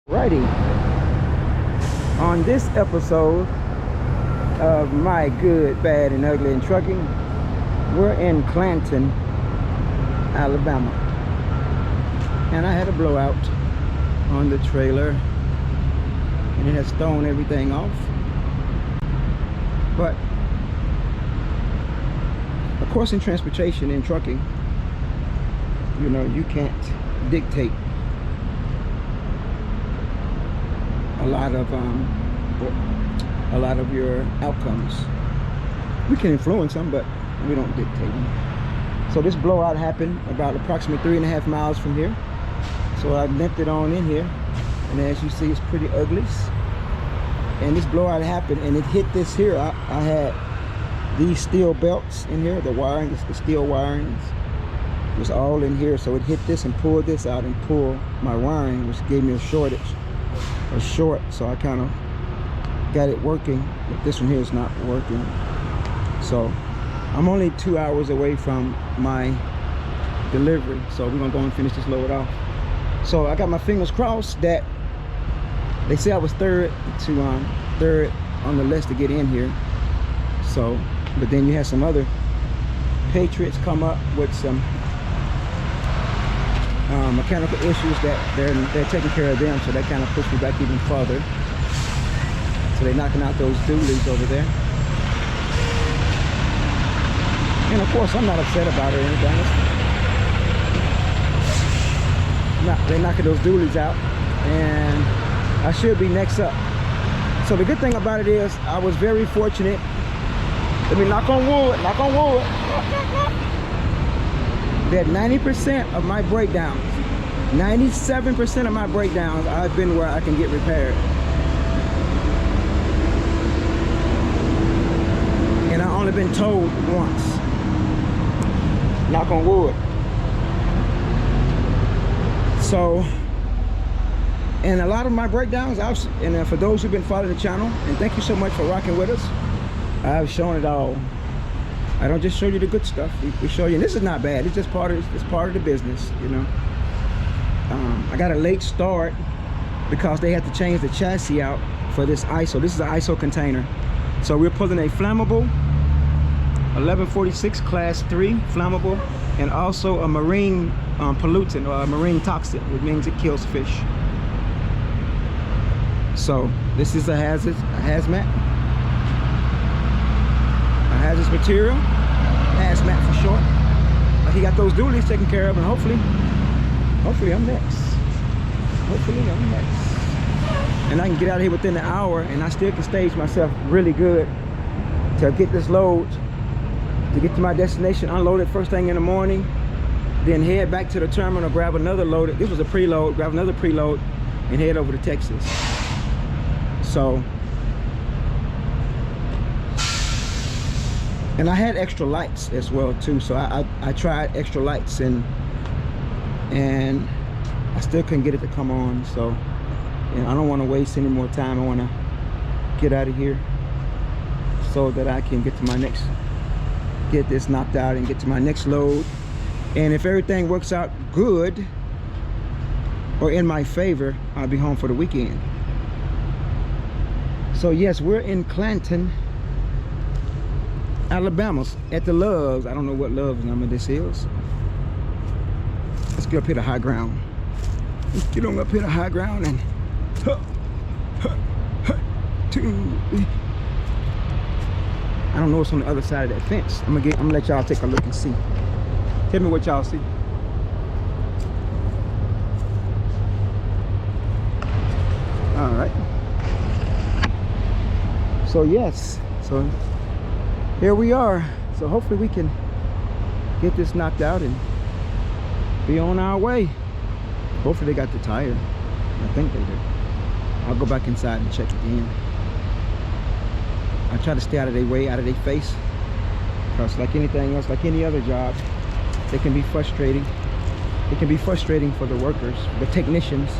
Righty, on this episode of My Good, Bad, and Ugly in Trucking, we're in Clanton, Alabama, and I had a blowout on the trailer and it has thrown everything off. But of course, in transportation, in trucking, you know, you can't dictate a lot of your outcomes. We can influence them, but we don't dictate them. So this blowout happened about approximately 3.5 miles from here. So I limped it on in here, and as you see, it's pretty ugly. And this blowout happened, and it hit this here. I had these steel belts in here, the wiring, the steel wiring was all in here. So it hit this and pulled this out and pulled my wiring, which gave me a short. So I kind of got it working, but this one here is not working. So I'm only 2 hours away from my delivery, so we're gonna go and finish this load off. So I got my fingers crossed that they say I was third on the list to get in here. So, but then you had some other patriots come up with some mechanical issues that they're taking care of them, so that kind of pushed me back even further. So they're knocking out those dualies over there, and of course I'm not upset about it or anything. They're knocking those dualies out, and I should be next up. So the good thing about it is I was very fortunate. Let me knock on wood, that 90% of my breakdowns, 97% of my breakdowns, I've been where I can get repaired. And I've only been told once. Knock on wood. So, and a lot of my breakdowns, and for those who've been following the channel, and thank you so much for rocking with us, I've shown it all. I don't just show you the good stuff. We show you, and this is not bad. It's just part of the business, you know. I got a late start because they had to change the chassis out for this ISO. This is an ISO container. So we're pulling a flammable 1146 class 3 flammable, and also a marine pollutant or a marine toxin, which means it kills fish. So this is a hazmat. Hazardous material, hazmat for short. He got those dualies taken care of, and hopefully I'm next. And I can get out of here within an hour, and I still can stage myself really good to get this load, to get to my destination, unload it first thing in the morning, then head back to the terminal, grab another load. This was a preload, grab another preload, and head over to Texas. So, and I had extra lights as well too, so I tried extra lights, and I still couldn't get it to come on. So, and I don't want to waste any more time. I want to get out of here so that I can get to my next, get this knocked out and get to my next load. And if everything works out good or in my favor, I'll be home for the weekend. So yes, we're in Clanton, Alabama, at the Loves. I don't know what Loves number this is. Let's get up here to high ground. Let's get on up here to high ground and I don't know what's on the other side of that fence. I'm gonna let y'all take a look and see. Tell me what y'all see. All right. So yes, so here we are. So hopefully we can get this knocked out and be on our way. Hopefully they got the tire. I think they do. I'll go back inside and check again. I try to stay out of their way, out of their face, because like anything else, like any other job, it can be frustrating. It can be frustrating for the workers, the technicians,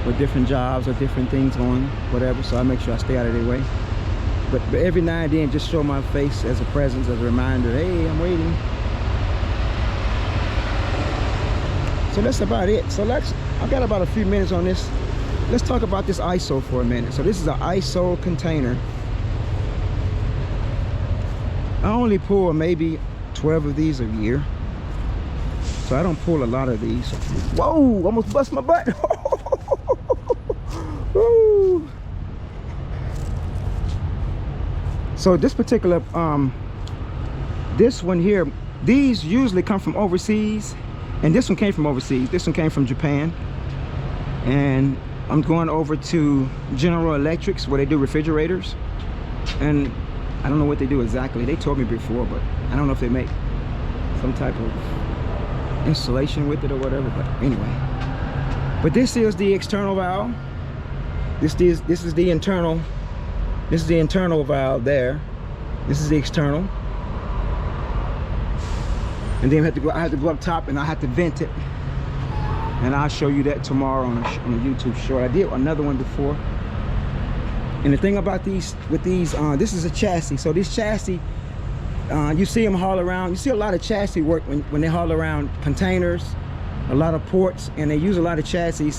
with different jobs or different things on, whatever. So I make sure I stay out of their way. But every now and then, just show my face as a presence, as a reminder, hey, I'm waiting. So that's about it. So I've got about a few minutes on this let's talk about this ISO for a minute. So this is an ISO container. I only pull maybe 12 of these a year, so I don't pull a lot of these. Whoa, almost bust my butt. Woo. So this particular this one here, these usually come from overseas, and this one came from overseas. This one came from Japan, and I'm going over to General Electrics where they do refrigerators, and I don't know what they do exactly. They told me before, but I don't know if they make some type of installation with it or whatever. But anyway, but this is the external valve. This is the internal. This is the internal valve there. This is the external. And then I have to go up top and I have to vent it. And I'll show you that tomorrow on a YouTube short. I did another one before. And the thing about these, with these, this is a chassis. So this chassis, you see them haul around. You see a lot of chassis work when they haul around containers, a lot of ports, and they use a lot of chassis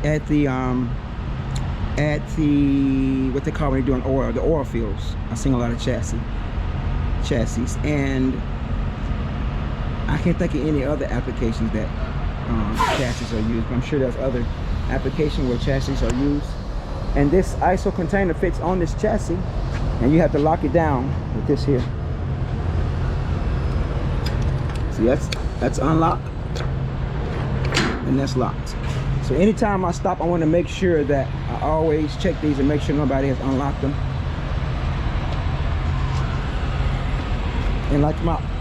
at the what they call when they're doing oil, the oil fields. I've seen a lot of chassis, and I can't think of any other applications that chassis are used. But I'm sure there's other applications where chassis are used. And this ISO container fits on this chassis, and you have to lock it down with this here. See, that's unlocked, and that's locked. So anytime I stop, I want to make sure that I always check these and make sure nobody has unlocked them. And like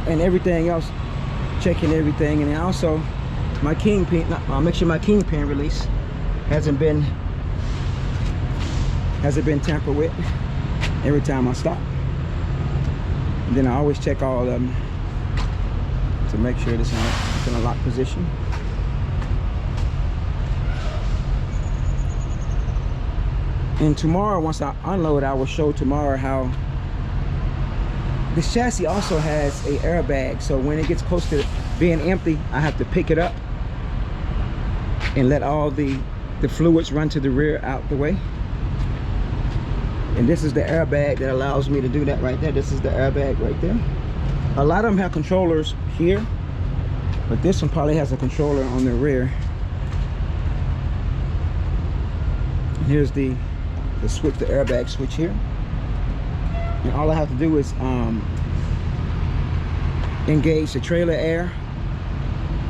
and everything else, checking everything, and also my kingpin. I'll make sure my kingpin release hasn't been tampered with every time I stop. And then I always check all of them to make sure it's in a locked position. And tomorrow, once I unload, I will show tomorrow how this chassis also has a airbag. So when it gets close to being empty, I have to pick it up and let all the fluids run to the rear out the way. And this is the airbag that allows me to do that right there. This is the airbag right there. A lot of them have controllers here, but this one probably has a controller on the rear. And here's the switch, the airbag switch here. And all I have to do is engage the trailer air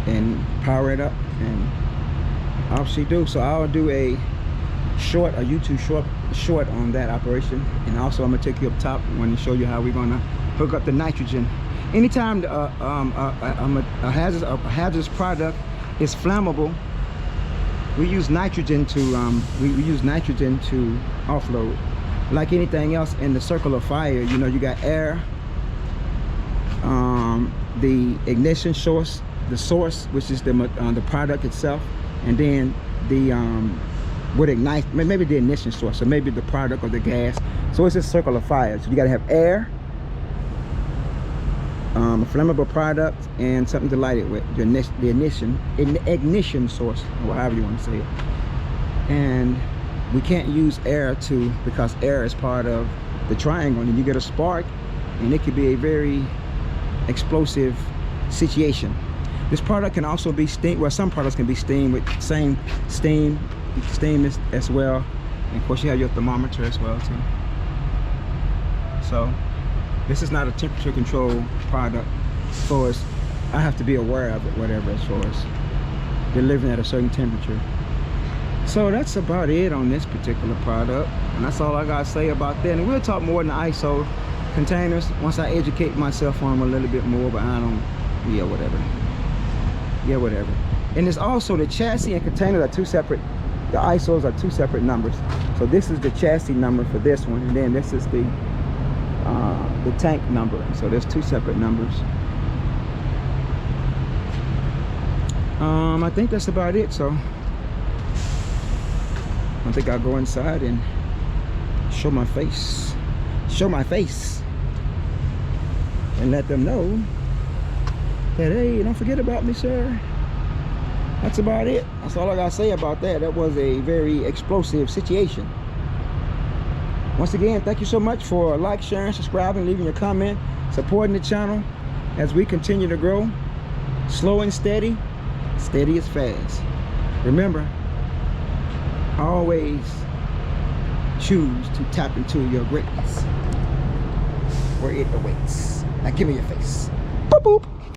and power it up, and obviously do. So I'll do a YouTube short on that operation, and also I'm gonna take you up top and show you how we're gonna hook up the nitrogen. Anytime a hazardous product is flammable, we use nitrogen to offload. Like anything else in the circle of fire, you know, you got air, the ignition source, the source, which is the product itself, and then the would ignite, maybe the ignition source, or maybe the product or the gas. So it's a circle of fire. So you got to have air, a flammable product, and something to light it with, the ignition source, or however you want to say it. And we can't use air because air is part of the triangle, and you get a spark, and it could be a very explosive situation. This product can also be steamed. Well, some products can be steamed with same steam. You can steam this as well, and of course you have your thermometer as well too. So this is not a temperature control product. As far as I have to be aware of it, whatever, as far as delivering at a certain temperature. So that's about it on this particular product, and that's all I gotta say about that. And we'll talk more in the ISO containers once I educate myself on them a little bit more. But I don't, yeah, whatever. And there's also the chassis and containers are two separate. The ISOs are two separate numbers. So this is the chassis number for this one, and then this is the tank number. So there's two separate numbers. I think that's about it. So I think I'll go inside and show my face, and let them know that, hey, don't forget about me, sir. That's about it. That's all I gotta say about that. That was a very explosive situation. Once again, thank you so much for like, sharing, subscribing, leaving your comment, supporting the channel as we continue to grow. Slow and steady, steady is fast. Remember, always choose to tap into your greatness where it awaits. Now give me your face. Boop boop.